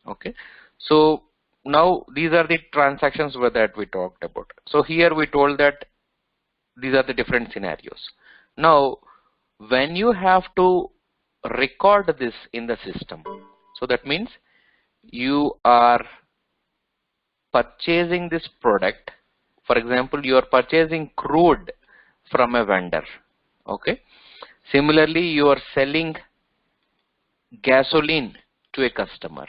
Okay, so now these are the transactions that we talked about. So here we told that these are the different scenarios. Now when you have to record this in the system, so that means you are purchasing this product. For example, you are purchasing crude from a vendor. Okay, similarly you are selling gasoline to a customer.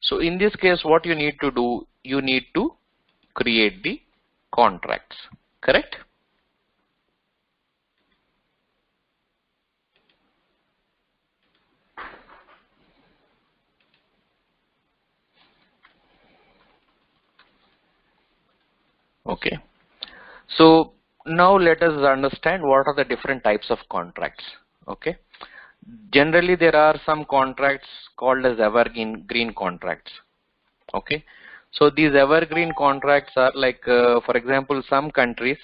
So in this case, what you need to do, you need to create the contracts, correct? Okay, so now let us understand what are the different types of contracts. Okay, generally there are some contracts called as evergreen contracts. Okay, so these evergreen contracts are like for example some countries.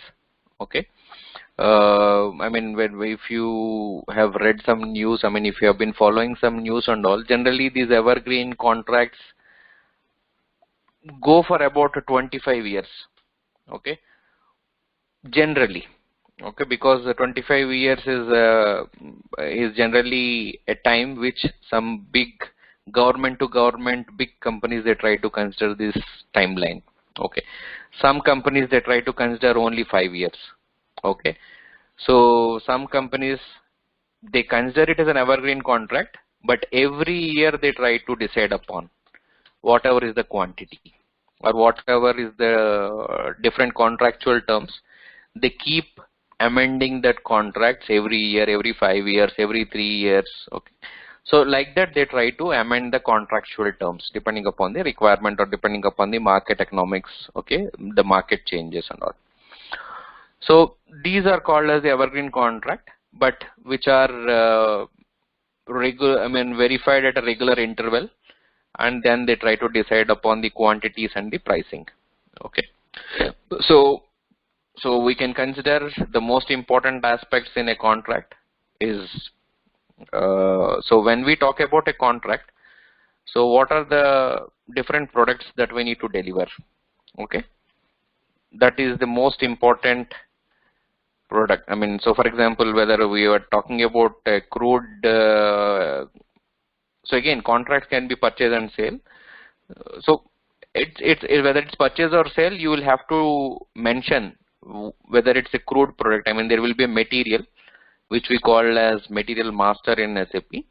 Okay, I mean if you have read some news, I mean if you have been following some news and all, generally these evergreen contracts go for about 25 years. Okay, generally. Okay, because 25 years is generally a time which some big government to government big companies, they try to consider this timeline. Okay, some companies they try to consider only 5 years. Okay, so some companies they consider it as an evergreen contract, but every year they try to decide upon whatever is the quantity or whatever is the different contractual terms. They keep amending that contracts every year, every 5 years, every 3 years. Okay, so like that they try to amend the contractual terms depending upon the requirement or depending upon the market economics. Okay, the market changes and all. So these are called as the evergreen contract, but which are regular, I mean verified at a regular interval, and then they try to decide upon the quantities and the pricing. Okay, so we can consider the most important aspects in a contract is so when we talk about a contract, so what are the different products that we need to deliver? Okay, that is the most important product. I mean, so for example, whether we are talking about crude, so again contracts can be purchase and sale. So it's whether it's purchase or sale, you will have to mention whether it's a crude product. I mean, there will be a material which we call as material master in SAP.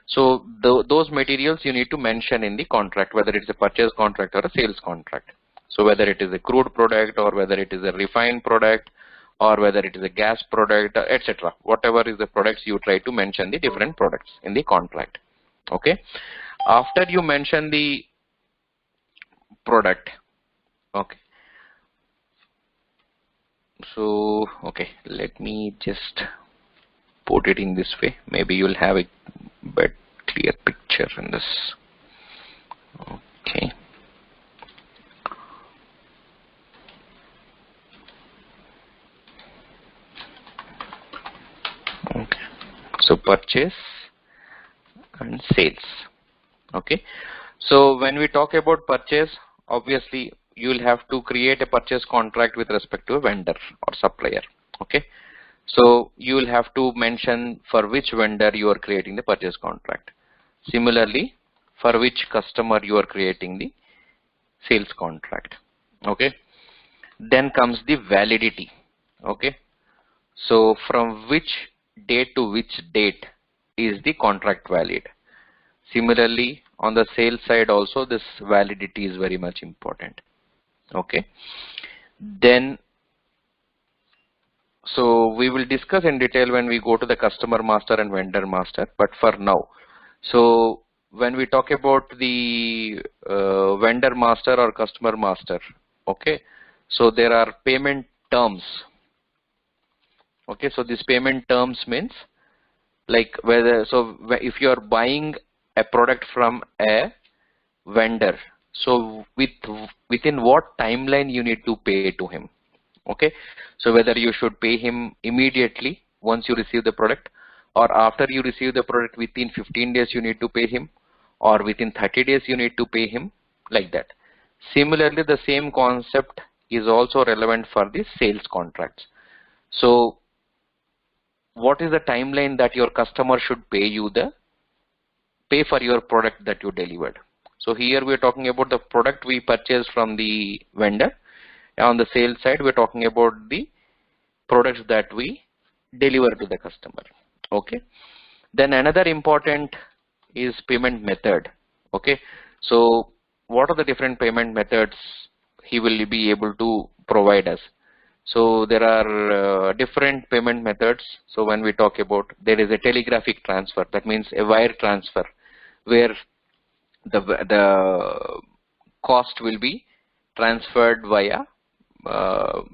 So those materials you need to mention in the contract, whether it's a purchase contract or a sales contract. So whether it is a crude product or whether it is a refined product or whether it is a gas product, etc. Whatever is the products, you try to mention the different products in the contract. Okay, after you mention the product. Okay, so okay, let me just put it in this way. Maybe you'll have a better clear picture in this. Okay, okay, so purchase and sales. Okay, so when we talk about purchase, obviously you will have to create a purchase contract with respect to a vendor or supplier. Okay, so you will have to mention for which vendor you are creating the purchase contract. Similarly, for which customer you are creating the sales contract. Okay, then comes the validity. Okay, so from which date to which date is the contract valid? Similarly, on the sales side also this validity is very much important. Okay, then so we will discuss in detail when we go to the customer master and vendor master, but for now, so when we talk about the vendor master or customer master, okay, so there are payment terms. Okay, so this payment terms means like whether, so if you are buying a product from a vendor, so within what timeline you need to pay to him. Okay, so whether you should pay him immediately once you receive the product, or after you receive the product within 15 days you need to pay him, or within 30 days you need to pay him, like that. Similarly, the same concept is also relevant for the sales contracts. So what is the timeline that your customer should pay for your product that you delivered? So here we are talking about the product we purchased from the vendor. On the sales side, we're talking about the products that we deliver to the customer. Okay. Then another important is payment method. Okay. So what are the different payment methods he will be able to provide us? So there are different payment methods. So when we talk about, there is a telegraphic transfer, that means a wire transfer, where the cost will be transferred via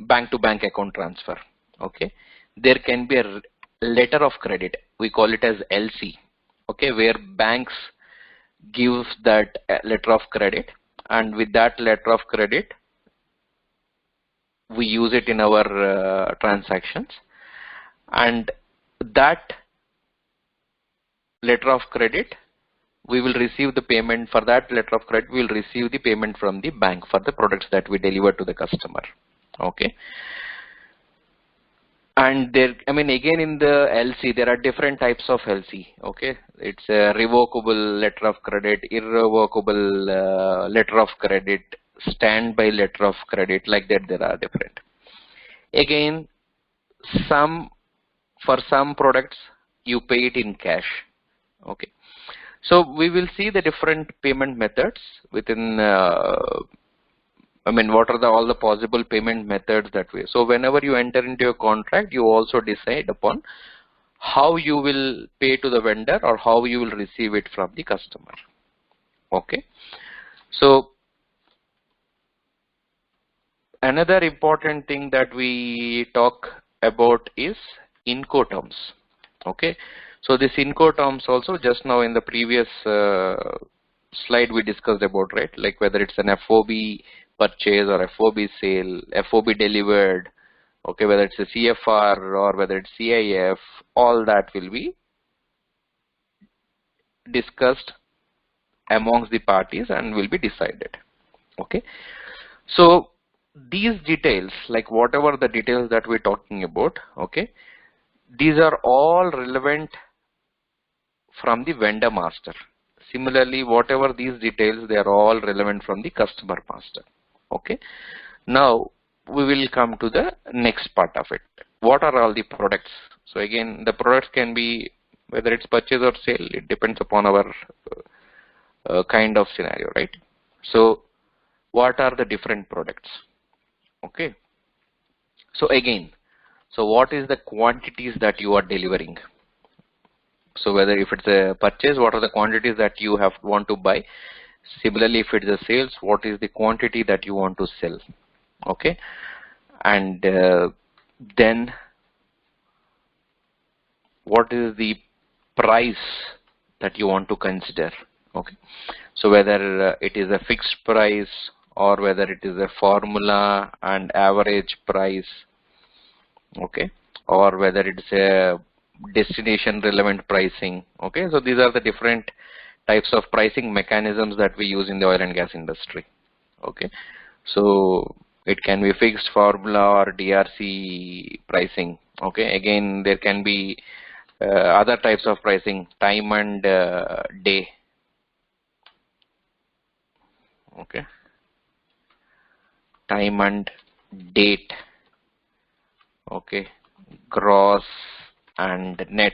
bank to bank account transfer. Okay. There can be a letter of credit, we call it as LC. Okay, where banks give that letter of credit, and with that letter of credit we use it in our transactions, and that letter of credit we will receive the payment. For that letter of credit we will receive the payment from the bank for the products that we deliver to the customer. Okay. And there, I mean, again in the LC there are different types of LC. Okay, it's a revocable letter of credit, irrevocable letter of credit, standby letter of credit, like that. There are different. Again, for some products you pay it in cash. Okay, so we will see the different payment methods within. I mean, what are all the possible payment methods that way. So whenever you enter into a contract, you also decide upon how you will pay to the vendor or how you will receive it from the customer. Okay. So another important thing that we talk about is Incoterms. Okay. So this Incoterms also, just now in the previous slide we discussed about, right? Like whether it's an FOB purchase or FOB sale, FOB delivered, okay, whether it's a CFR or whether it's CIF, all that will be discussed amongst the parties and will be decided. Okay. So these details, like whatever the details that we're talking about, okay, these are all relevant from the vendor master. Similarly, whatever these details, they are all relevant from the customer master. Okay. Now we will come to the next part of it. What are all the products? So again, the products can be whether it's purchase or sale. It depends upon our kind of scenario, right? So what are the different products? Okay. So again, so what is the quantities that you are delivering? So whether if it's a purchase, what are the quantities that you want to buy? Similarly, if it's a sales, what is the quantity that you want to sell? Okay. And then what is the price that you want to consider? Okay. So whether it is a fixed price or whether it is a formula and average price, okay, or whether it's a destination relevant pricing. Okay. So these are the different types of pricing mechanisms that we use in the oil and gas industry. Okay. So it can be fixed formula or DRC pricing. Okay. Again, there can be other types of pricing, time and day. Okay. Time and date. Okay. Gross and net.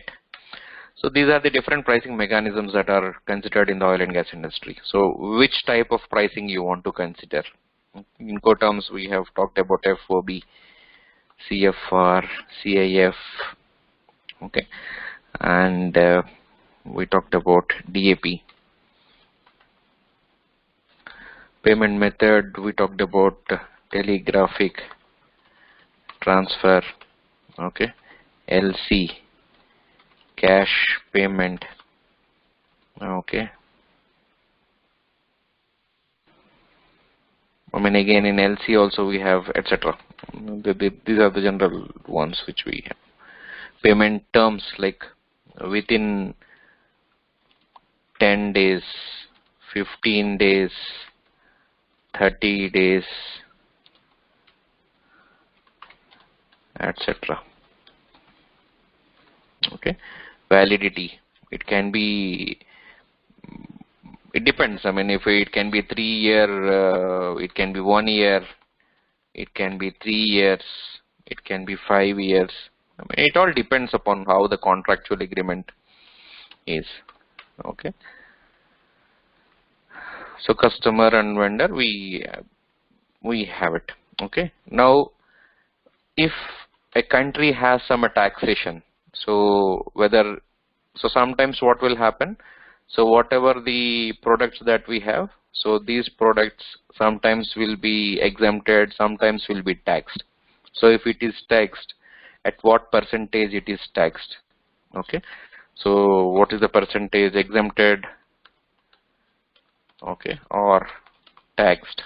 So these are the different pricing mechanisms that are considered in the oil and gas industry. So which type of pricing you want to consider? In Incoterms, we have talked about FOB, CFR, CIF, okay, and we talked about DAP. Payment method, we talked about telegraphic transfer, okay, LC, cash payment, okay. I mean, again in LC also we have etc. These are the general ones which we have. Payment terms, like within 10 days, 15 days, 30 days, etc. Okay, validity. It can be. It depends. I mean, if it can be 3 year, it can be 1 year, it can be 3 years, it can be 5 years. I mean, it all depends upon how the contractual agreement is. Okay. So customer and vendor, we have it. Okay. Now, if a country has some taxation, so sometimes what will happen? So whatever the products that we have, so these products sometimes will be exempted, sometimes will be taxed. So if it is taxed, at what percentage it is taxed? Okay. So what is the percentage exempted? Okay, or taxed?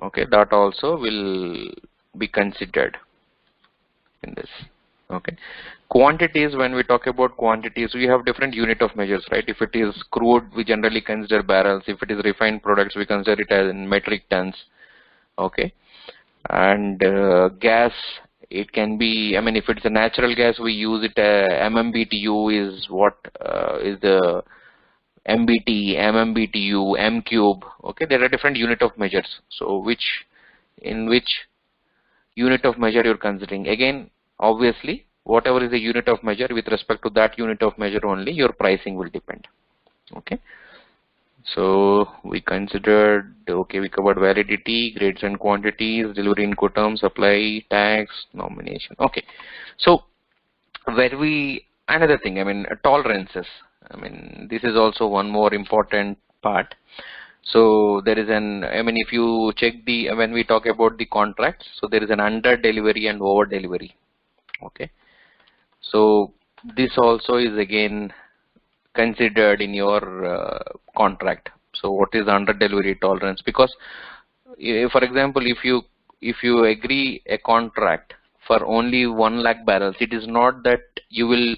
Okay, that also will be considered in this. Okay, quantities, when we talk about quantities, we have different unit of measures, right? If it is crude, we generally consider barrels. If it is refined products, we consider it as in metric tons. Okay, and gas, it can be, I mean, if it's a natural gas, we use it, MMBTU is what is the MBT, MMBTU, M cube. Okay, there are different unit of measures. So in which unit of measure you're considering? Again, obviously, whatever is the unit of measure, with respect to that unit of measure only, your pricing will depend. Okay. So we considered, okay, we covered validity, grades and quantities, delivery Incoterms, supply, tax, nomination. Okay. So another thing, I mean, tolerances. I mean, this is also one more important part. So there is I mean, if you check when we talk about the contracts, so there is an under delivery and over delivery. Okay. So this also is again considered in your contract. So what is under delivery tolerance? Because for example, if you agree a contract for only 1 lakh barrels, it is not that you will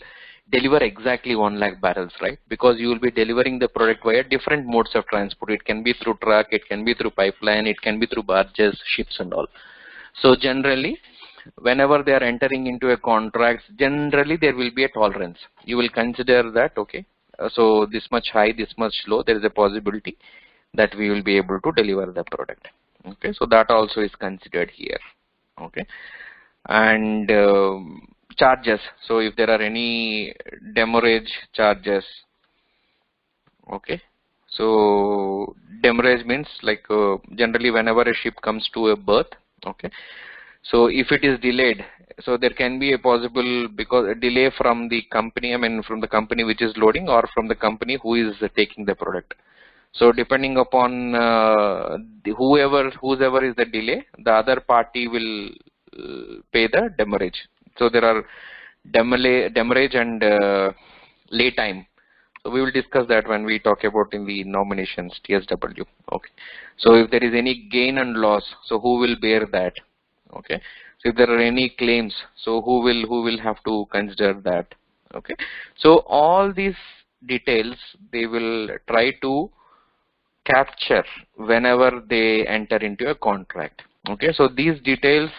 deliver exactly 1 lakh barrels, right? Because you will be delivering the product via different modes of transport. It can be through truck, it can be through pipeline, it can be through barges, ships and all. So generally, whenever they are entering into a contract, generally there will be a tolerance. You will consider that, okay, so this much high, this much low, there is a possibility that we will be able to deliver the product. Okay, so that also is considered here. Okay, and charges. So if there are any demurrage charges, okay, so demurrage means like generally whenever a ship comes to a berth, okay, so if it is delayed, so there can be a possible, because a delay from the company, I mean from the company which is loading or from the company who is taking the product. So depending upon whoever is the delay, the other party will pay the demurrage. So there are demurrage and lay time. So we will discuss that when we talk about in the nominations, TSW. Okay. So if there is any gain and loss, so who will bear that? Okay. So if there are any claims, so who will have to consider that? Okay. So all these details they will try to capture whenever they enter into a contract. Okay. So these details,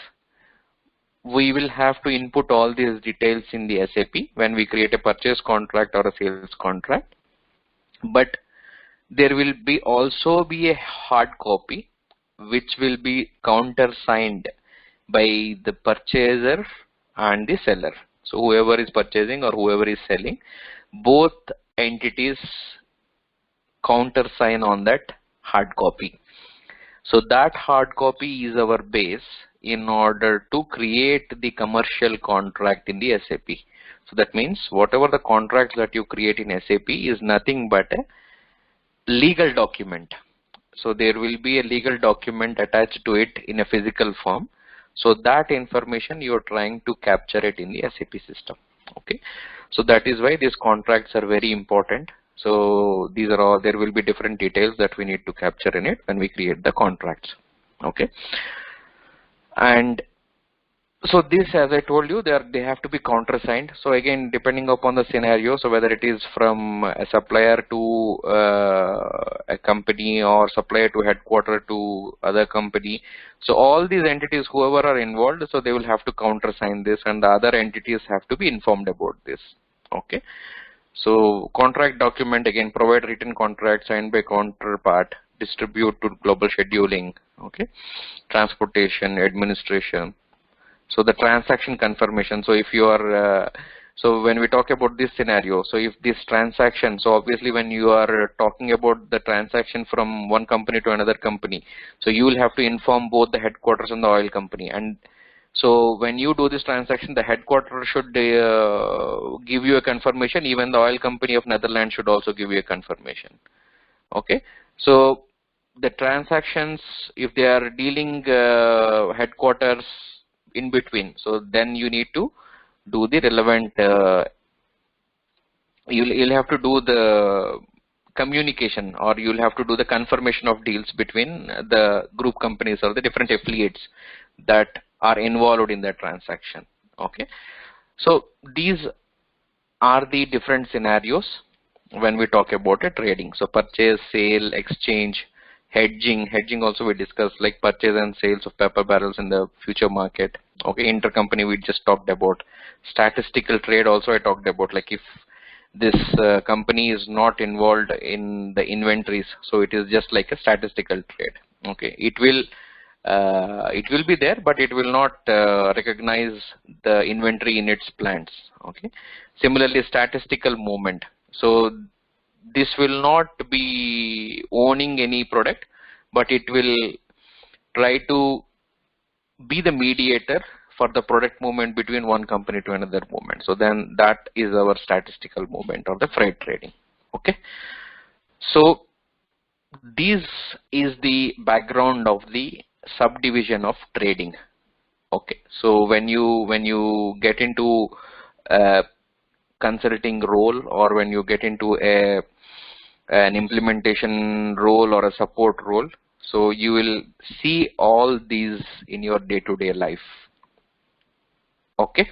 we will have to input all these details in the SAP when we create a purchase contract or a sales contract. But there will also be a hard copy which will be countersigned by the purchaser and the seller. So whoever is purchasing or whoever is selling, both entities countersign on that hard copy. So that hard copy is our base in order to create the commercial contract in the SAP. So that means whatever the contracts that you create in SAP is nothing but a legal document. So there will be a legal document attached to it in a physical form. So that information you are trying to capture it in the SAP system. Okay. So that is why these contracts are very important. So these are all, there will be different details that we need to capture in it when we create the contracts. Okay. And So this, as I told you, they have to be countersigned. So again, depending upon the scenario, so whether it is from a supplier to a company or supplier to headquarter to other company, so all these entities, whoever are involved, so they will have to countersign this, and the other entities have to be informed about this. Okay. So contract document, again, provide written contract signed by counterpart, distribute to global scheduling. Okay. Transportation, administration. So the transaction confirmation. So if you are, so when we talk about this scenario, so if this transaction, so obviously when you are talking about the transaction from one company to another company, so you will have to inform both the headquarters and the oil company. And so when you do this transaction, the headquarters should give you a confirmation. Even the oil company of Netherlands should also give you a confirmation. Okay. So the transactions, if they are dealing headquarters in between, so then you need to do the relevant, you'll have to do the communication, or you'll have to do the confirmation of deals between the group companies or the different affiliates that are involved in that transaction. Okay. So these are the different scenarios when we talk about a trading. So purchase, sale, exchange, hedging. Hedging also we discussed, like purchase and sales of paper barrels in the future market. Okay, intercompany we just talked about. Statistical trade also I talked about, like if this company is not involved in the inventories, so it is just like a statistical trade. Okay, it will be there, but it will not recognize the inventory in its plants. Okay. Similarly, statistical movement. So this will not be owning any product, but it will try to be the mediator for the product movement between one company to another movement. So then that is our statistical movement or the freight trading. Okay. So this is the background of the subdivision of trading. Okay, so when you get into a consulting role, or when you get into an implementation role or a support role, so you will see all these in your day-to-day life. Okay.